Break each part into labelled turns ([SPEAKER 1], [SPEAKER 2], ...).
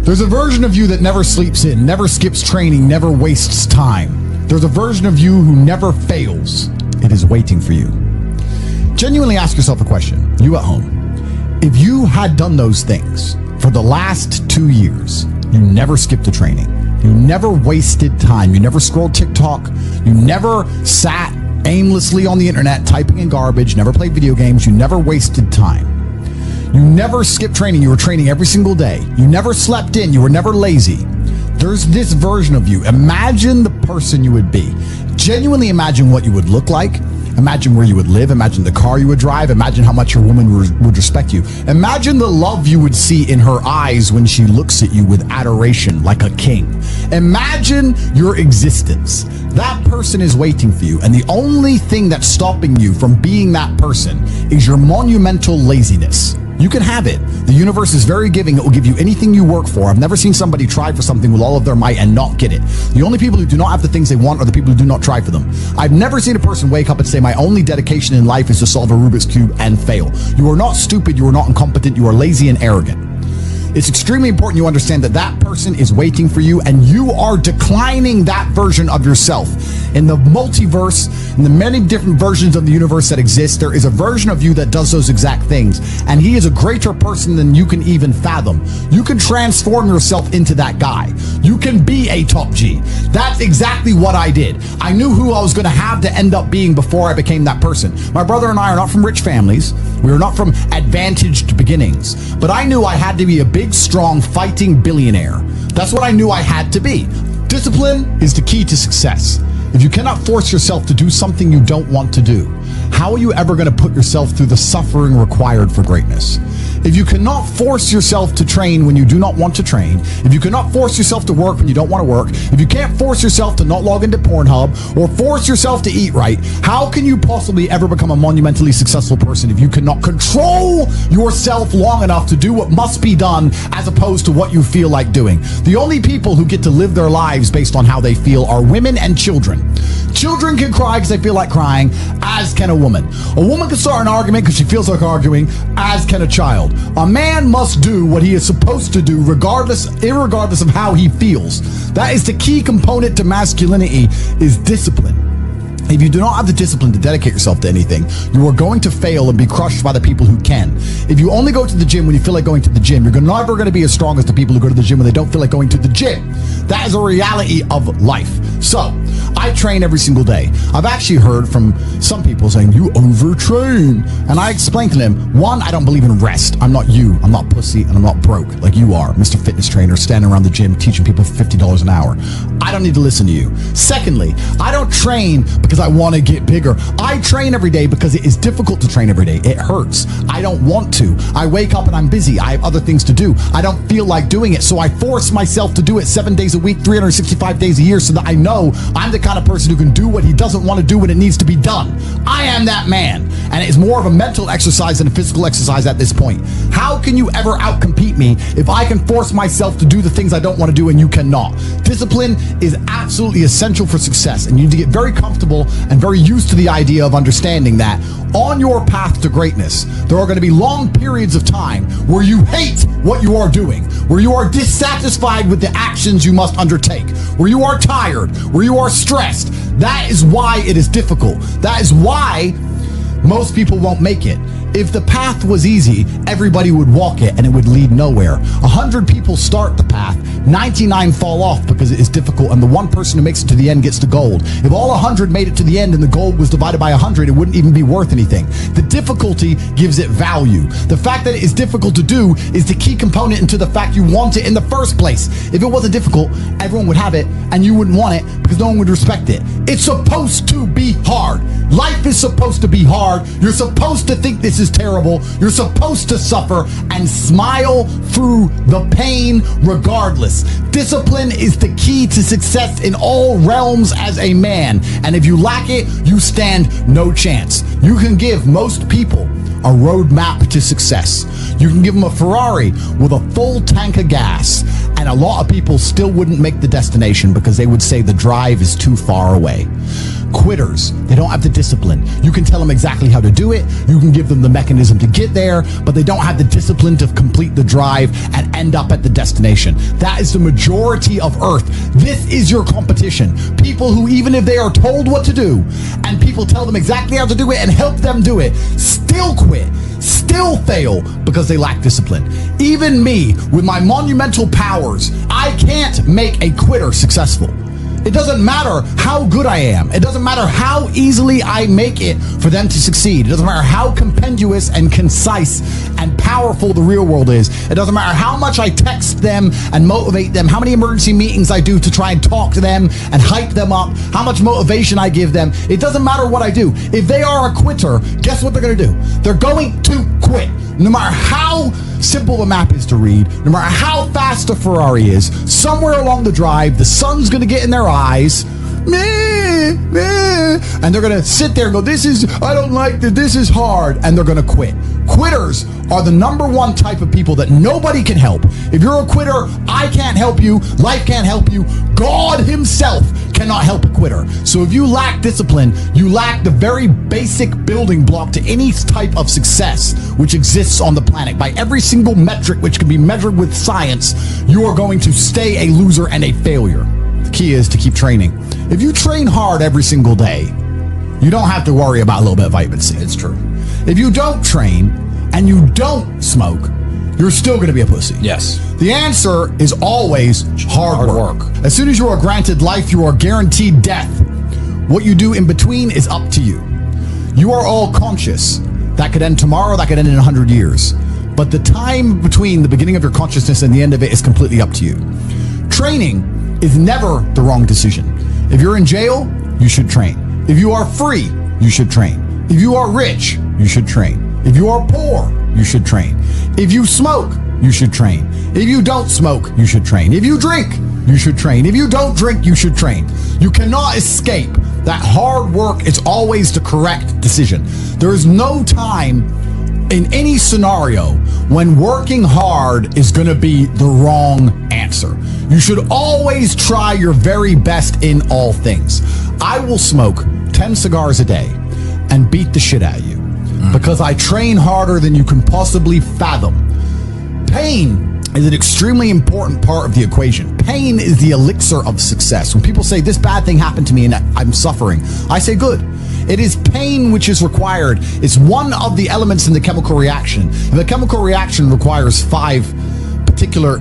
[SPEAKER 1] There's a version of you that never sleeps in, never skips training, never wastes time. There's a version of you who never fails. It is waiting for you. Genuinely ask yourself a question, you at home. If you had done those things for the last 2 years, you never skipped a training, you never wasted time, you never scrolled TikTok, you never sat aimlessly on the internet typing in garbage, never played video games, you never wasted time. You never skipped training, you were training every single day. You never slept in, you were never lazy. There's this version of you. Imagine the person you would be. Genuinely imagine what you would look like. Imagine where you would live. Imagine the car you would drive. Imagine how much your woman would respect you. Imagine the love you would see in her eyes when she looks at you with adoration like a king. Imagine your existence. That person is waiting for you, and the only thing that's stopping you from being that person is your monumental laziness. You can have it. The universe is very giving. It will give you anything you work for. I've never seen somebody try for something with all of their might and not get it. The only people who do not have the things they want are the people who do not try for them. I've never seen a person wake up and say, my only dedication in life is to solve a Rubik's Cube and fail. You are not stupid. You are not incompetent. You are lazy and arrogant. It's extremely important you understand that that person is waiting for you, and you are declining that version of yourself. In the multiverse, in the many different versions of the universe that exist, there is a version of you that does those exact things, and he is a greater person than you can even fathom. You can transform yourself into that guy. You can be a top G. That's exactly what I did. I knew who I was going to have to end up being before I became that person. My brother and I are not from rich families. We are not from advantaged beginnings, but I knew I had to be a big, strong, fighting billionaire. That's what I knew I had to be. Discipline is the key to success. If you cannot force yourself to do something you don't want to do, how are you ever going to put yourself through the suffering required for greatness? If you cannot force yourself to train when you do not want to train, if you cannot force yourself to work when you don't want to work, if you can't force yourself to not log into Pornhub or force yourself to eat right, how can you possibly ever become a monumentally successful person if you cannot control yourself long enough to do what must be done as opposed to what you feel like doing? The only people who get to live their lives based on how they feel are women and children. Children can cry because they feel like crying, as can a woman. A woman can start an argument because she feels like arguing, as can a child. A man must do what he is supposed to do irregardless of how he feels. That is the key component to masculinity, is discipline. If you do not have the discipline to dedicate yourself to anything, you are going to fail and be crushed by the people who can. If you only go to the gym when you feel like going to the gym, you're never going to be as strong as the people who go to the gym when they don't feel like going to the gym. That is a reality of life. So, I train every single day. I've actually heard from some people saying, you overtrain. And I explained to them, one, I don't believe in rest. I'm not you. I'm not pussy, and I'm not broke like you are, Mr. Fitness Trainer, standing around the gym teaching people for $50 an hour. I don't need to listen to you. Secondly, I don't train because I want to get bigger. I train every day because it is difficult to train every day. It hurts. I don't want to. I wake up and I'm busy. I have other things to do. I don't feel like doing it, so I force myself to do it 7 days a week, 365 days a year, so that I know I'm the kind of person who can do what he doesn't want to do when it needs to be done. I am that man, and it's more of a mental exercise than a physical exercise at this point. How can you ever outcompete me if I can force myself to do the things I don't want to do and you cannot? Discipline is absolutely essential for success, and you need to get very comfortable and very used to the idea of understanding that on your path to greatness, there are going to be long periods of time where you hate what you are doing, where you are dissatisfied with the actions you must undertake, where you are tired, where you are stressed. That is why it is difficult. That is why most people won't make it. If the path was easy, everybody would walk it and it would lead nowhere. 100 people start the path, 99 fall off because it is difficult, and the one person who makes it to the end gets the gold. If all 100 made it to the end and the gold was divided by 100, it wouldn't even be worth anything. The difficulty gives it value. The fact that it is difficult to do is the key component into the fact you want it in the first place. If it wasn't difficult, everyone would have it and you wouldn't want it because no one would respect it. It's supposed to be hard. Life is supposed to be hard. You're supposed to think this is terrible. You're supposed to suffer and smile through the pain regardless. Discipline is the key to success in all realms as a man. And if you lack it, you stand no chance. You can give most people a roadmap to success. You can give them a Ferrari with a full tank of gas, and a lot of people still wouldn't make the destination because they would say the drive is too far away. Quitters, they don't have the discipline. You can tell them exactly how to do it. You can give them the mechanism to get there, but they don't have the discipline to complete the drive and end up at the destination. That is the majority of Earth. This is your competition. People who, even if they are told what to do and people tell them exactly how to do it and help them do it, still quit, still fail because they lack discipline. Even me, with my monumental powers, I can't make a quitter successful. It doesn't matter how good I am. It doesn't matter how easily I make it for them to succeed. It doesn't matter how compendious and concise and powerful the real world is. It doesn't matter how much I text them and motivate them, how many emergency meetings I do to try and talk to them and hype them up, how much motivation I give them. It doesn't matter what I do. If they are a quitter, guess what they're going to do? They're going to quit. No matter how simple the map is to read, no matter how fast the Ferrari is, somewhere along the drive, the sun's going to get in their eyes, and they're going to sit there and go, I don't like this, this is hard, and they're going to quit. Quitters are the number one type of people that nobody can help. If you're a quitter, I can't help you, life can't help you, God himself cannot help a quitter. So if you lack discipline, you lack the very basic building block to any type of success which exists on the planet. By every single metric which can be measured with science, you are going to stay a loser and a failure. The key is to keep training. If you train hard every single day, you don't have to worry about a little bit of vitamin C. It's true. If you don't train and you don't smoke, you're still going to be a pussy.
[SPEAKER 2] Yes.
[SPEAKER 1] The answer is always hard work. As soon as you are granted life, you are guaranteed death. What you do in between is up to you. You are all conscious. That could end tomorrow, that could end in 100 years. But the time between the beginning of your consciousness and the end of it is completely up to you. Training is never the wrong decision. If you're in jail, you should train. If you are free, you should train. If you are rich, you should train. If you are poor, you should train. If you smoke, you should train. If you don't smoke, you should train. If you drink, you should train. If you don't drink, you should train. You cannot escape that hard work is always the correct decision. There is no time in any scenario when working hard is going to be the wrong answer. You should always try your very best in all things. I will smoke 10 cigars a day and beat the shit out of you because I train harder than you can possibly fathom. Pain is an extremely important part of the equation. Pain is the elixir of success. When people say this bad thing happened to me and I'm suffering, I say good. It is pain which is required. It's one of the elements in the chemical reaction. If a chemical reaction requires 5 particular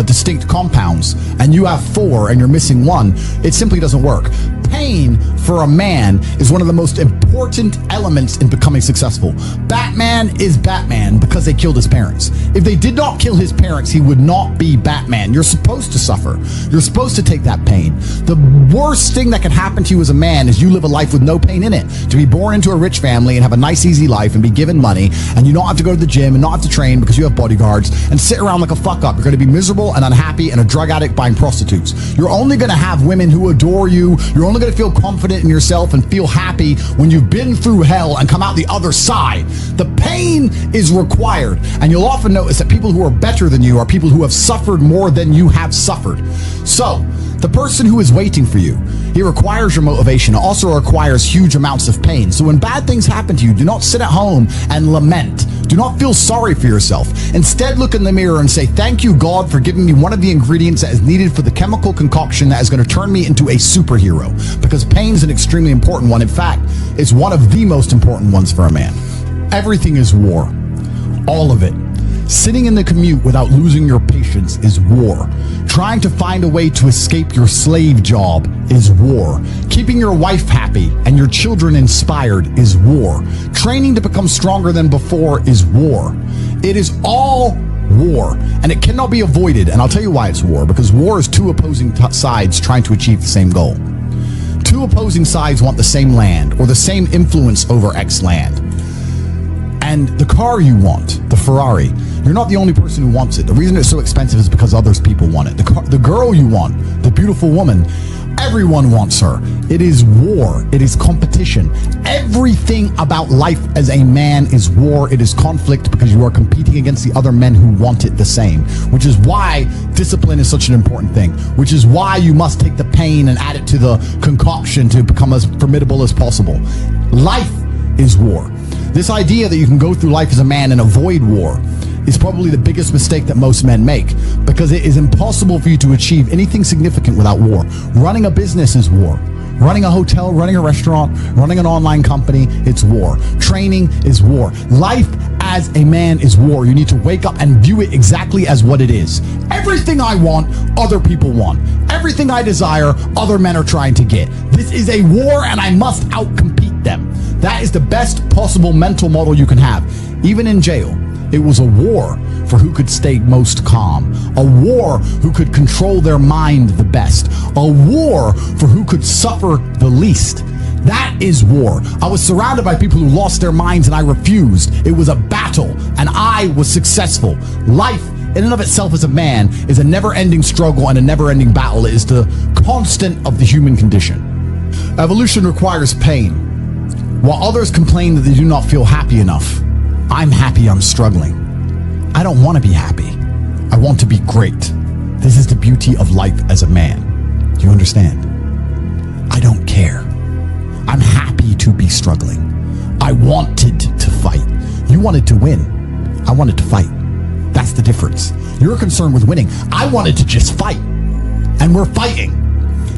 [SPEAKER 1] distinct compounds and you have 4 and you're missing 1, it simply doesn't work. Pain for a man is one of the most important elements in becoming successful. Batman is Batman because they killed his parents. If they did not kill his parents, he would not be Batman. You're supposed to suffer. You're supposed to take that pain. The worst thing that can happen to you as a man is you live a life with no pain in it. To be born into a rich family and have a nice easy life and be given money and you don't have to go to the gym and not have to train because you have bodyguards and sit around like a fuck up. You're going to be miserable and unhappy and a drug addict buying prostitutes. You're only going to have women who adore you. You're only going to feel confident in yourself and feel happy when you've been through hell and come out the other side. The pain is required, and you'll often notice that people who are better than you are people who have suffered more than you have suffered. So the person who is waiting for you, he requires your motivation. It also requires huge amounts of pain. So when bad things happen to you, do not sit at home and lament. Do not feel sorry for yourself. Instead, look in the mirror and say, thank you, God, for giving me one of the ingredients that is needed for the chemical concoction that is going to turn me into a superhero. Because pain is an extremely important one. In fact, it's one of the most important ones for a man. Everything is war. All of it. Sitting in the commute without losing your patience is war. Trying to find a way to escape your slave job is war. Keeping your wife happy and your children inspired is war. Training to become stronger than before is war. It is all war, and it cannot be avoided. And I'll tell you why it's war. Because war is 2 opposing sides trying to achieve the same goal. 2 opposing sides want the same land or the same influence over X land. And the car you want, the Ferrari, you're not the only person who wants it. The reason it's so expensive is because others people want it. The girl you want, the beautiful woman, Everyone wants her. It is war. It is competition. Everything about life as a man is war. It is conflict because you are competing against the other men who want it the same, which is why discipline is such an important thing, which is why you must take the pain and add it to the concoction to become as formidable as possible. Life is war. This idea that you can go through life as a man and avoid war is probably the biggest mistake that most men make, because it is impossible for you to achieve anything significant without war. Running a business is war. Running a hotel, running a restaurant, running an online company, it's war. Training is war. Life as a man is war. You need to wake up and view it exactly as what it is. Everything I want, other people want. Everything I desire, other men are trying to get. This is a war and I must outcompete them. That is the best possible mental model you can have. Even in jail, it was a war for who could stay most calm, a war who could control their mind the best, a war for who could suffer the least. That is war. I was surrounded by people who lost their minds and I refused. It was a battle and I was successful. Life in and of itself as a man is a never-ending struggle and a never-ending battle. It is the constant of the human condition. Evolution requires pain. While others complain that they do not feel happy enough, I'm happy I'm struggling. I don't want to be happy. I want to be great. This is the beauty of life as a man. Do you understand? I don't care. I'm happy to be struggling. I wanted to fight. You wanted to win. I wanted to fight. That's the difference. You're concerned with winning. I wanted to just fight. And we're fighting.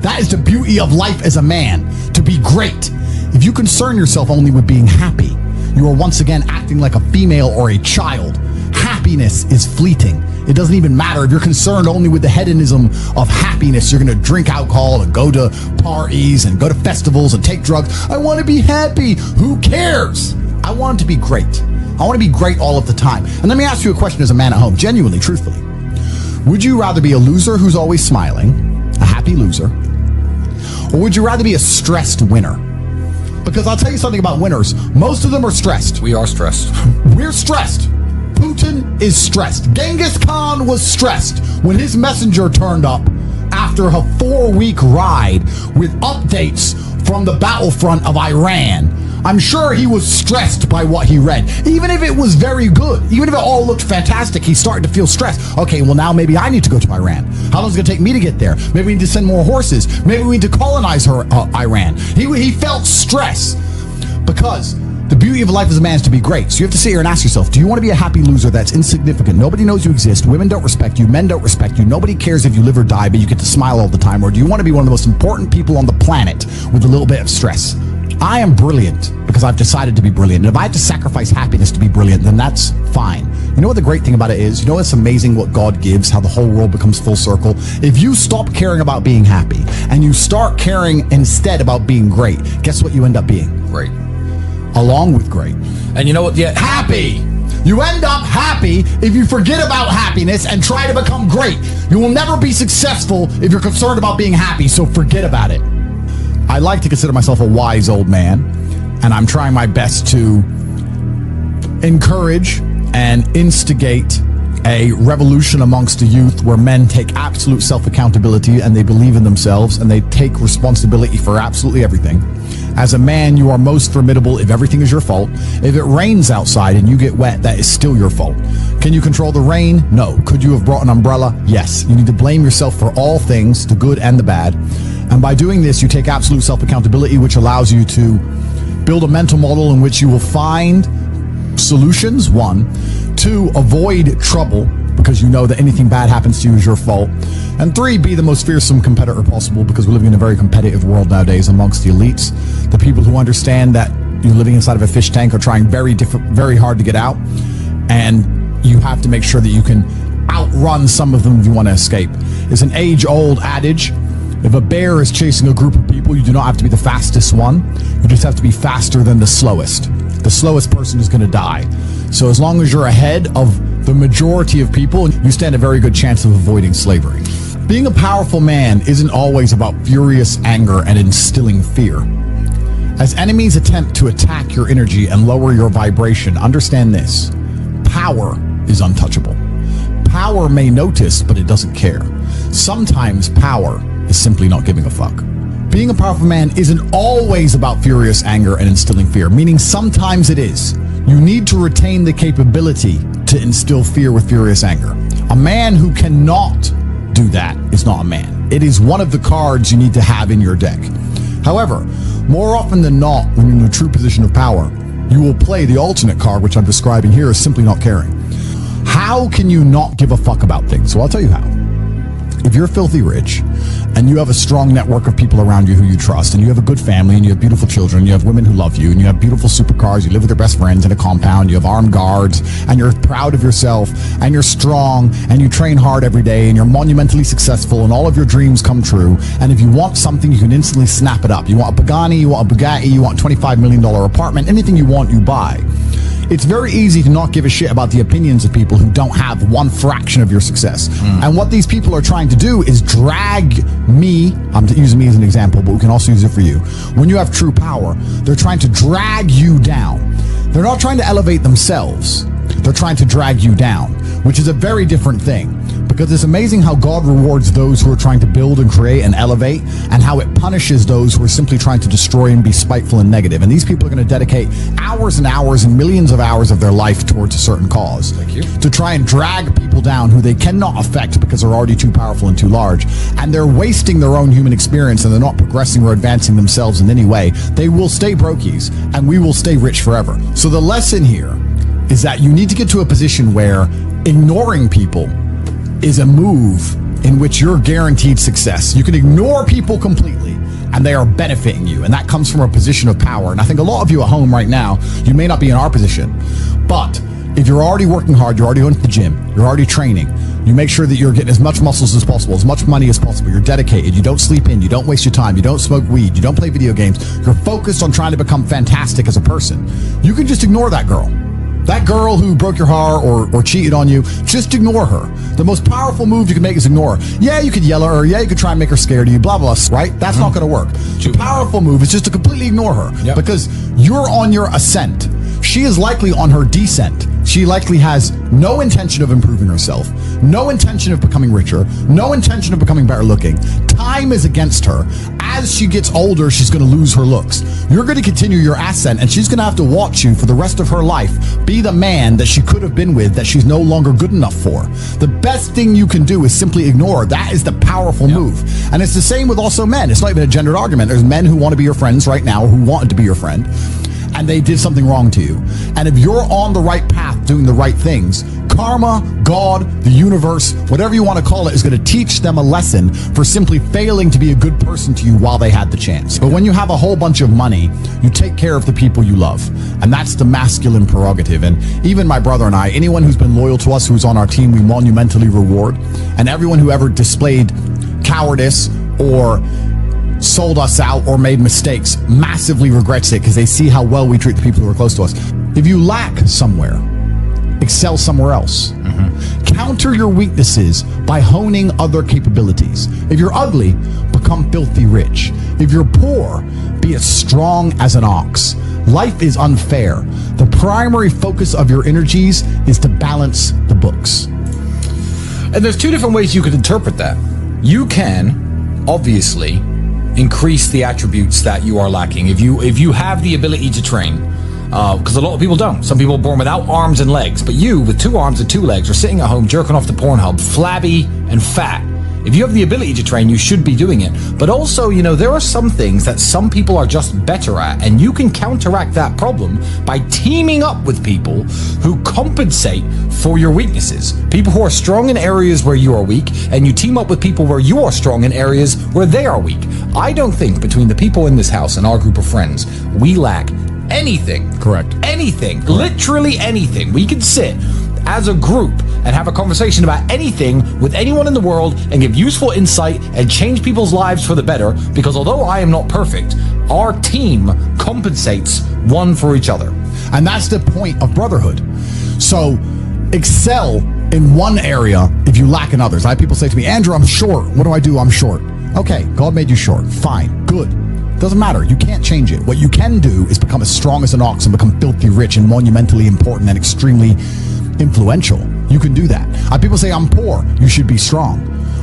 [SPEAKER 1] That is the beauty of life as a man, to be great. If you concern yourself only with being happy, you are once again acting like a female or a child. Happiness is fleeting. It doesn't even matter if you're concerned only with the hedonism of happiness. You're going to drink alcohol and go to parties and go to festivals and take drugs. I want to be happy. Who cares? I want to be great. I want to be great all of the time. And let me ask you a question as a man at home, genuinely, truthfully. Would you rather be a loser who's always smiling, a happy loser, or would you rather be a stressed winner? Because I'll tell you something about winners. Most of them are stressed.
[SPEAKER 2] We are stressed.
[SPEAKER 1] We're stressed. Putin is stressed. Genghis Khan was stressed when his messenger turned up after a 4-week ride with updates from the battlefront of Iran. I'm sure he was stressed by what he read. Even if it was very good, even if it all looked fantastic, he started to feel stressed. Okay, well now maybe I need to go to Iran. How long is it going to take me to get there? Maybe we need to send more horses. Maybe we need to colonize Iran. He felt stress because the beauty of life as a man is to be great. So you have to sit here and ask yourself, do you want to be a happy loser that's insignificant? Nobody knows you exist. Women don't respect you. Men don't respect you. Nobody cares if you live or die, but you get to smile all the time. Or do you want to be one of the most important people on the planet with a little bit of stress? I am brilliant because I've decided to be brilliant. And if I have to sacrifice happiness to be brilliant, then that's fine. You know what the great thing about it is? You know what's amazing what God gives, how the whole world becomes full circle? If you stop caring about being happy and you start caring instead about being great, guess what you end up being?
[SPEAKER 2] Great.
[SPEAKER 1] Along with great.
[SPEAKER 2] And you know what? Yeah,
[SPEAKER 1] happy. You end up happy if you forget about happiness and try to become great. You will never be successful if you're concerned about being happy, so forget about it. I like to consider myself a wise old man, and I'm trying my best to encourage and instigate a revolution amongst the youth where men take absolute self-accountability and they believe in themselves and they take responsibility for absolutely everything. As a man, you are most formidable if everything is your fault. If it rains outside and you get wet, that is still your fault. Can you control the rain? No. Could you have brought an umbrella? Yes. You need to blame yourself for all things, the good and the bad. And by doing this, you take absolute self-accountability, which allows you to build a mental model in which you will find solutions, 1. 2, avoid trouble, because you know that anything bad happens to you is your fault. And 3, be the most fearsome competitor possible, because we're living in a very competitive world nowadays amongst the elites. The people who understand that you're living inside of a fish tank are trying very hard to get out. And you have to make sure that you can outrun some of them if you want to escape. It's an age-old adage. If a bear is chasing a group of people, you do not have to be the fastest one. You just have to be faster than the slowest. The slowest person is going to die. So as long as you're ahead of the majority of people, you stand a very good chance of avoiding slavery. Being a powerful man isn't always about furious anger and instilling fear. As enemies attempt to attack your energy and lower your vibration, understand this: power is untouchable. Power may notice, but it doesn't care. Sometimes power is simply not giving a fuck. Being a powerful man isn't always about furious anger and instilling fear, meaning sometimes it is. You need to retain the capability to instill fear with furious anger. A man who cannot do that is not a man. It is one of the cards you need to have in your deck. However, more often than not, when you're in a true position of power, you will play the alternate card, which I'm describing here, is simply not caring. How can you not give a fuck about things? So I'll tell you how. If you're filthy rich and you have a strong network of people around you who you trust, and you have a good family, and you have beautiful children, you have women who love you, and you have beautiful supercars, you live with your best friends in a compound, you have armed guards, and you're proud of yourself, and you're strong, and you train hard every day, and you're monumentally successful, and all of your dreams come true, and if you want something, you can instantly snap it up. You want a Pagani, you want a Bugatti, you want a $25 million apartment, anything you want, you buy. It's very easy to not give a shit about the opinions of people who don't have one fraction of your success. And what these people are trying to do is drag me, I'm using me as an example, but we can also use it for you. When you have true power, they're trying to drag you down. They're not trying to elevate themselves. They're trying to drag you down, which is a very different thing. Because it's amazing how God rewards those who are trying to build and create and elevate, and how it punishes those who are simply trying to destroy and be spiteful and negative. And these people are going to dedicate hours and hours and millions of hours of their life towards a certain cause.
[SPEAKER 2] Thank you.
[SPEAKER 1] To try and drag people down who they cannot affect because they're already too powerful and too large. And they're wasting their own human experience, and they're not progressing or advancing themselves in any way. They will stay brokies, and we will stay rich forever. So the lesson here is that you need to get to a position where ignoring people is a move in which you're guaranteed success. You can ignore people completely and they are benefiting you, and that comes from a position of power. And I think a lot of you at home right now, you may not be in our position, but if you're already working hard, you're already going to the gym, you're already training, you make sure that you're getting as much muscles as possible, as much money as possible, you're dedicated, you don't sleep in, you don't waste your time, you don't smoke weed, you don't play video games, you're focused on trying to become fantastic as a person, you can just ignore that girl. That girl who broke your heart or cheated on you, just ignore her. The most powerful move you can make is ignore her. Yeah, you could yell at her. Yeah, you could try and make her scared of you, blah, blah, right? That's not going to work. The powerful move is just to completely ignore her because you're on your ascent. She is likely on her descent. She likely has no intention of improving herself, no intention of becoming richer, no intention of becoming better looking. Time is against her. As she gets older, she's going to lose her looks. You're going to continue your ascent, and she's going to have to watch you for the rest of her life be the man that she could have been with that she's no longer good enough for. The best thing you can do is simply ignore her. That is the powerful move. And it's the same with also men. It's not even a gendered argument. There's men who want to be your friends right now, who wanted to be your friend, and they did something wrong to you. And if you're on the right path doing the right things, karma, God, the universe, whatever you want to call it, is going to teach them a lesson for simply failing to be a good person to you while they had the chance. But when you have a whole bunch of money, you take care of the people you love. And that's the masculine prerogative. And even my brother and I, anyone who's been loyal to us, who's on our team, we monumentally reward. And everyone who ever displayed cowardice or sold us out or made mistakes massively regrets it because they see how well we treat the people who are close to us. If you lack somewhere, excel somewhere else. Counter your weaknesses by honing other capabilities. If you're ugly, become filthy rich. If you're poor, be as strong as an ox. Life is unfair. The primary focus of your energies is to balance the books.
[SPEAKER 2] And there's two different ways you could interpret that. You can, obviously, increase the attributes that you are lacking. If you have the ability to train, because a lot of people don't. Some people are born without arms and legs, but you, with 2 arms and 2 legs, are sitting at home jerking off the Pornhub, flabby and fat. If you have the ability to train, you should be doing it. But also, there are some things that some people are just better at, and you can counteract that problem by teaming up with people who compensate for your weaknesses. People who are strong in areas where you are weak, and you team up with people where you are strong in areas where they are weak. I don't think between the people in this house and our group of friends, we lack anything.
[SPEAKER 1] Correct.
[SPEAKER 2] Anything. Correct. Literally anything. We can sit as a group and have a conversation about anything with anyone in the world and give useful insight and change people's lives for the better, because although I am not perfect, our team compensates one for each other.
[SPEAKER 1] And that's the point of brotherhood. So excel in one area if you lack in others. I have people say to me, Andrew, I'm short. What do I do? I'm short. Okay, God made you short. Fine. Good. Doesn't matter. You can't change it. What you can do is become as strong as an ox and become filthy rich and monumentally important and extremely influential. You can do that. People say, I'm poor. You should be strong.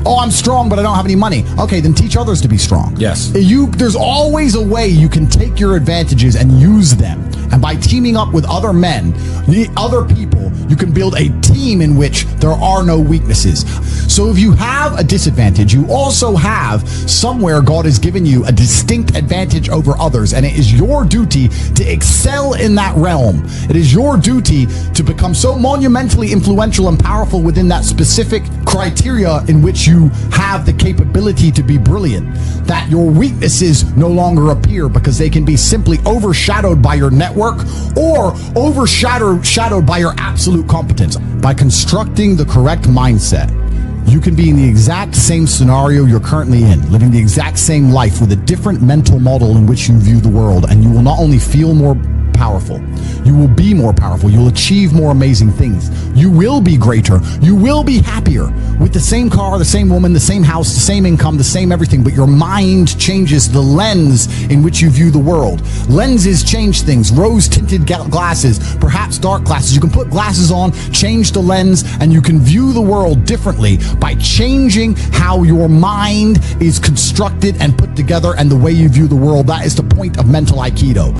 [SPEAKER 1] Oh, I'm strong, but I don't have any money. Okay, then teach others to be strong.
[SPEAKER 2] Yes.
[SPEAKER 1] There's always a way you can take your advantages and use them. And by teaming up with other men, other people, you can build a team in which there are no weaknesses. So if you have a disadvantage, you also have somewhere God has given you a distinct advantage over others. And it is your duty to excel in that realm. It is your duty to become so monumentally influential and powerful within that specific criteria in which you have the capability to be brilliant, that your weaknesses no longer appear because they can be simply overshadowed by your network or overshadowed by your absolute competence. By constructing the correct mindset, you can be in the exact same scenario you're currently in, living the exact same life with a different mental model in which you view the world, and you will not only feel more powerful, you will be more powerful, you'll achieve more amazing things, you will be greater, you will be happier with the same car, the same woman, the same house, the same income, the same everything, but your mind changes the lens in which you view the world. Lenses change things. Rose-tinted glasses, perhaps dark glasses. You can put glasses on, change the lens, and you can view the world differently by changing how your mind is constructed and put together and the way you view the world. That is the point of mental Aikido.